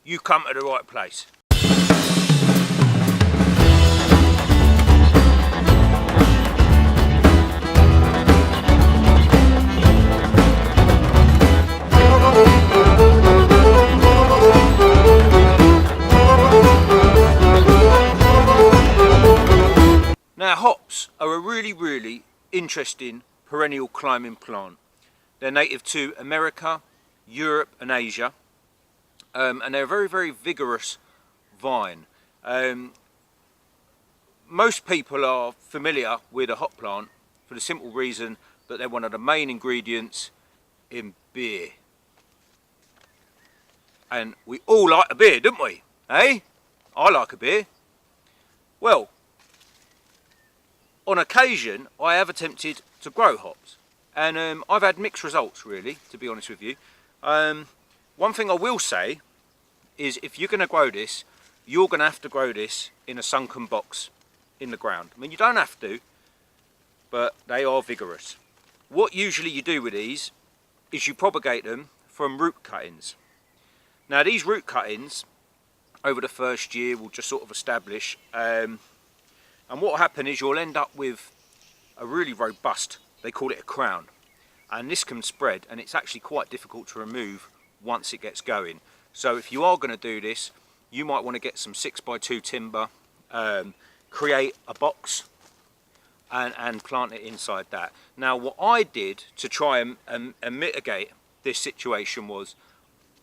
you come to the right place. Now hops are a really interesting perennial climbing plant. They're native to America, Europe and Asia, and they're a very vigorous vine. Most people are familiar with a hop plant for the simple reason that they're one of the main ingredients in beer. And we all like a beer, don't we? Eh? I like a beer. Well, on occasion I have attempted to grow hops, and I've had mixed results really, to be honest with you. One thing I will say is if you're going to grow this, you're going to have to grow this in a sunken box in the ground. I mean, you don't have to, but they are vigorous. What usually you do with these is you propagate them from root cuttings. Now these root cuttings over the first year will just sort of establish, and what will happen is you'll end up with a really robust, they call it a crown, and this can spread, and it's actually quite difficult to remove once it gets going. So if you are going to do this, you might want to get some 6x2 timber, create a box and plant it inside that. Now what I did to try and mitigate this situation was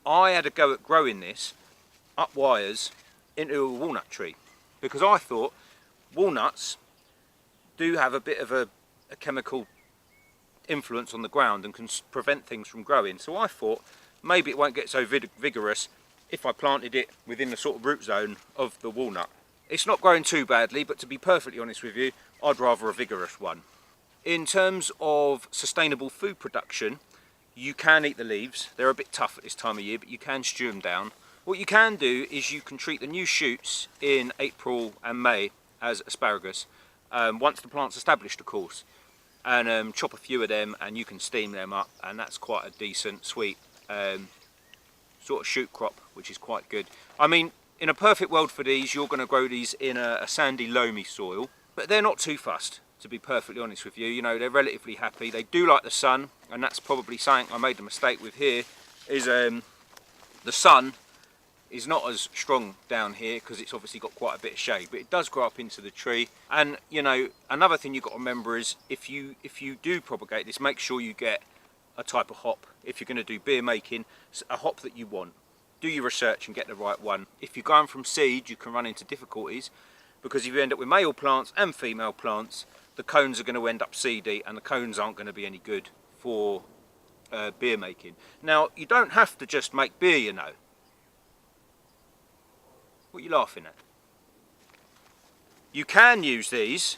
I had a go at growing this up wires into a walnut tree, because I thought walnuts do have a bit of a chemical influence on the ground and can prevent things from growing. So I thought maybe it won't get so vigorous if I planted it within the sort of root zone of the walnut. It's not growing too badly, but to be perfectly honest with you, I'd rather a vigorous one. In terms of sustainable food production, you can eat the leaves. They're a bit tough at this time of year, but you can stew them down. What you can do is you can treat the new shoots in April and May as asparagus, once the plant's established of course, and chop a few of them and you can steam them up, and that's quite a decent sweet sort of shoot crop, which is quite good. I mean, in a perfect world for these, you're going to grow these in a sandy loamy soil, but they're not too fussed, to be perfectly honest with you. You know, they're relatively happy. They do like the sun, and that's probably something I made a mistake with here, is the sun is not as strong down here because it's obviously got quite a bit of shade, but it does grow up into the tree. And you know, another thing you've got to remember is if you do propagate this, make sure you get a type of hop. If you're going to do beer making, a hop that you want. Do your research and get the right one. If you're going from seed, you can run into difficulties, because if you end up with male plants and female plants, the cones are going to end up seedy, and the cones aren't going to be any good for beer making. Now, you don't have to just make beer, you know. What are you laughing at? You can use these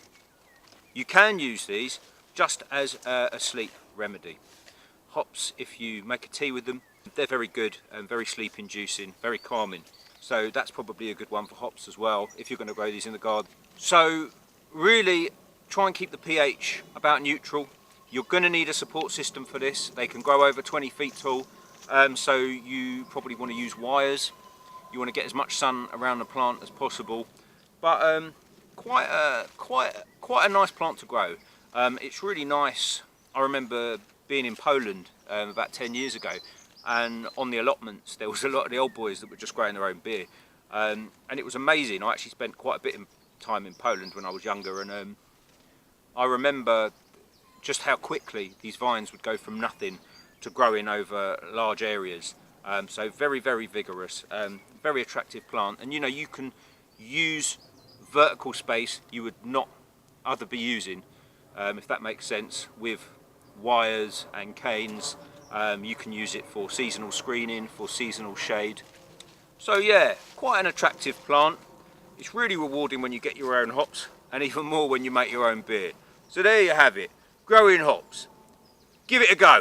just as a sleep remedy. Hops, if you make a tea with them, they're very good and very sleep inducing, very calming. So that's probably a good one for hops as well, if you're going to grow these in the garden. So really try and keep the pH about neutral. You're going to need a support system for this. They can grow over 20 feet tall, so you probably want to use wires. You want to get as much sun around the plant as possible, but quite a nice plant to grow. It's really nice. I remember being in Poland about 10 years ago, and on the allotments there was a lot of the old boys that were just growing their own beer, and it was amazing. I actually spent quite a bit of time in Poland when I was younger, and I remember just how quickly these vines would go from nothing to growing over large areas. So very vigorous, very attractive plant, and you know, you can use vertical space you would not other be using, if that makes sense, with wires and canes. You can use it for seasonal screening, for seasonal shade. So yeah, quite an attractive plant. It's really rewarding when you get your own hops, and even more when you make your own beer. So there you have it, growing hops. Give it a go.